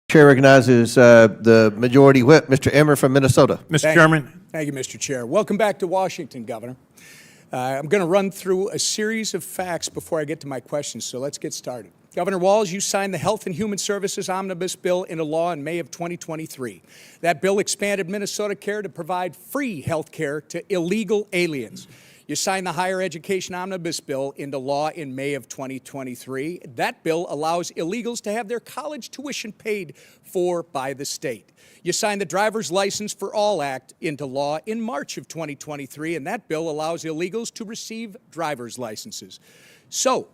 Chair recognizes the Majority Whip, Mr. Emmer from Minnesota. Mr. Chairman. Thank you, Mr. Chair. Welcome back to Washington, Governor. I'm going to run through a series of facts before I get to my questions, so let's get started. Governor Walz, you signed the Health and Human Services Omnibus Bill into law in May of 2023. That bill expanded Minnesota Care to provide free health care to illegal aliens. You signed the Higher Education Omnibus Bill into law in May of 2023. That bill allows illegals to have their college tuition paid for by the state. You signed the Driver's License for All Act into law in March of 2023, and that bill allows illegals to receive driver's licenses. So,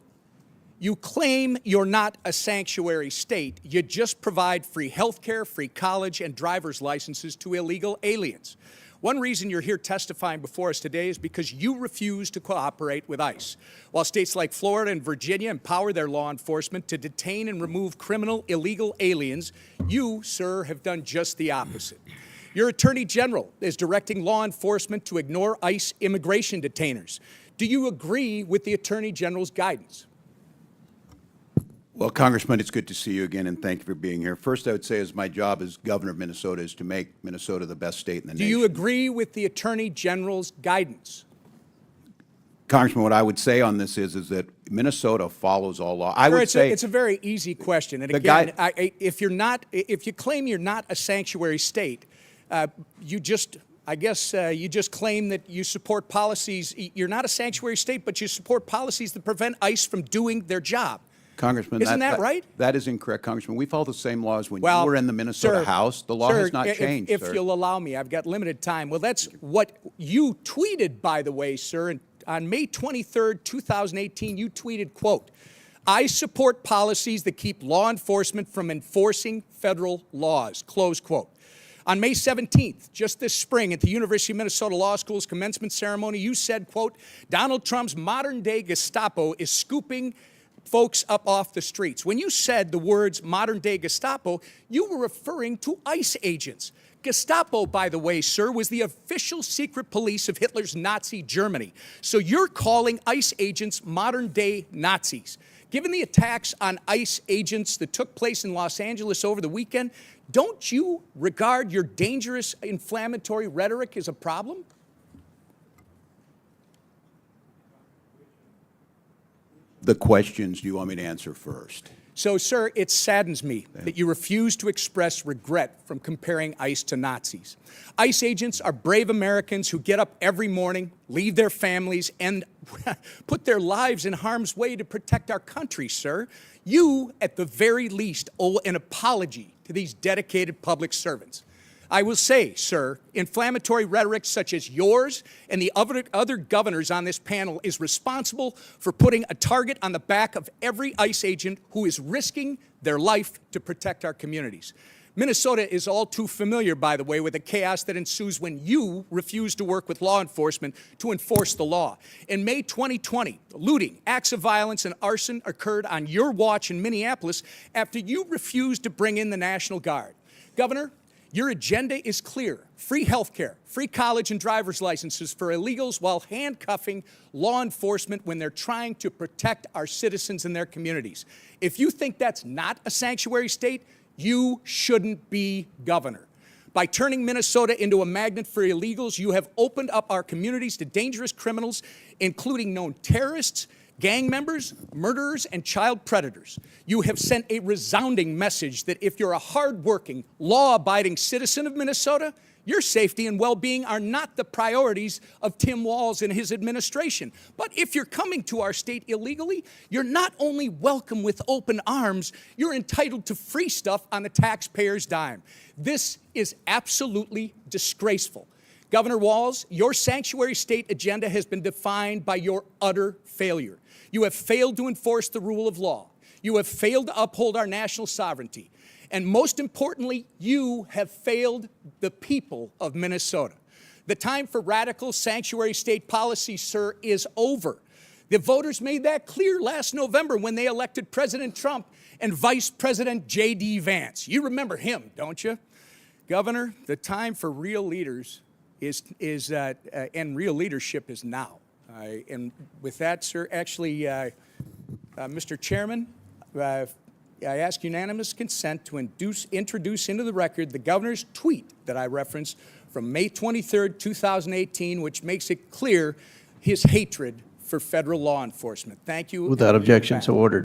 you claim you're not a sanctuary state. You just provide free health care, free college, and driver's licenses to illegal aliens. One reason you're here testifying before us today is because you refuse to cooperate with ICE. While states like Florida and Virginia empower their law enforcement to detain and remove criminal illegal aliens, you, sir, have done just the opposite. Your Attorney General is directing law enforcement to ignore ICE immigration detainers. Do you agree with the Attorney General's guidance? Well, Congressman, it's good to see you again, and thank you for being here. First, I would say my job as governor of Minnesota is to make Minnesota the best state in the nation. Do you agree with the Attorney General's guidance? Congressman, what I would say on this is that Minnesota follows all law. I would say it's a very easy question. And again, if you claim you're not a sanctuary state, you just claim that you support policies. You're not a sanctuary state, but you support policies that prevent ICE from doing their job. Congressman, isn't that right? That is incorrect, Congressman. We follow the same laws when you were in the Minnesota House. The law has not changed, if you'll allow me, I've got limited time. Well, that's what you tweeted, by the way, sir. And on May 23rd, 2018, you tweeted, quote, "I support policies that keep law enforcement from enforcing federal laws," close quote. On May 17th, just this spring, at the University of Minnesota Law School's commencement ceremony, you said, quote, "Donald Trump's modern-day Gestapo is scooping folks up off the streets." When you said the words modern-day Gestapo, you were referring to ICE agents. Gestapo, by the way, sir, was the official secret police of Hitler's Nazi Germany. So you're calling ICE agents modern-day Nazis. Given the attacks on ICE agents that took place in Los Angeles over the weekend, don't you regard your dangerous, inflammatory rhetoric as a problem? The questions do you want me to answer first? So, sir, it saddens me that you refuse to express regret from comparing ICE to Nazis. ICE agents are brave Americans who get up every morning, leave their families, and put their lives in harm's way to protect our country, sir. You, at the very least, owe an apology to these dedicated public servants. I will say, sir, inflammatory rhetoric such as yours and the other governors on this panel is responsible for putting a target on the back of every ICE agent who is risking their life to protect our communities. Minnesota is all too familiar, by the way, with the chaos that ensues when you refuse to work with law enforcement to enforce the law. In May 2020, looting, acts of violence, and arson occurred on your watch in Minneapolis after you refused to bring in the National Guard. Governor, your agenda is clear: free health care, free college and driver's licenses for illegals while handcuffing law enforcement when they're trying to protect our citizens and their communities. If you think that's not a sanctuary state, you shouldn't be governor. By turning Minnesota into a magnet for illegals, you have opened up our communities to dangerous criminals, including known terrorists, gang members, murderers, and child predators. You have sent a resounding message that if you're a hardworking, law-abiding citizen of Minnesota, your safety and well-being are not the priorities of Tim Walz and his administration. But if you're coming to our state illegally, you're not only welcome with open arms, you're entitled to free stuff on the taxpayer's dime. This is absolutely disgraceful. Governor Walz, your sanctuary state agenda has been defined by your utter failure. You have failed to enforce the rule of law. You have failed to uphold our national sovereignty. And most importantly, you have failed the people of Minnesota. The time for radical sanctuary state policy, sir, is over. The voters made that clear last November when they elected President Trump and Vice President J.D. Vance. You remember him, don't you? Governor, the time for real leaders and real leadership is now. And with that, sir, actually, Mr. Chairman, I ask unanimous consent to introduce into the record the governor's tweet that I referenced from May 23rd, 2018, which makes it clear his hatred for federal law enforcement. Thank you. Without objection, so ordered.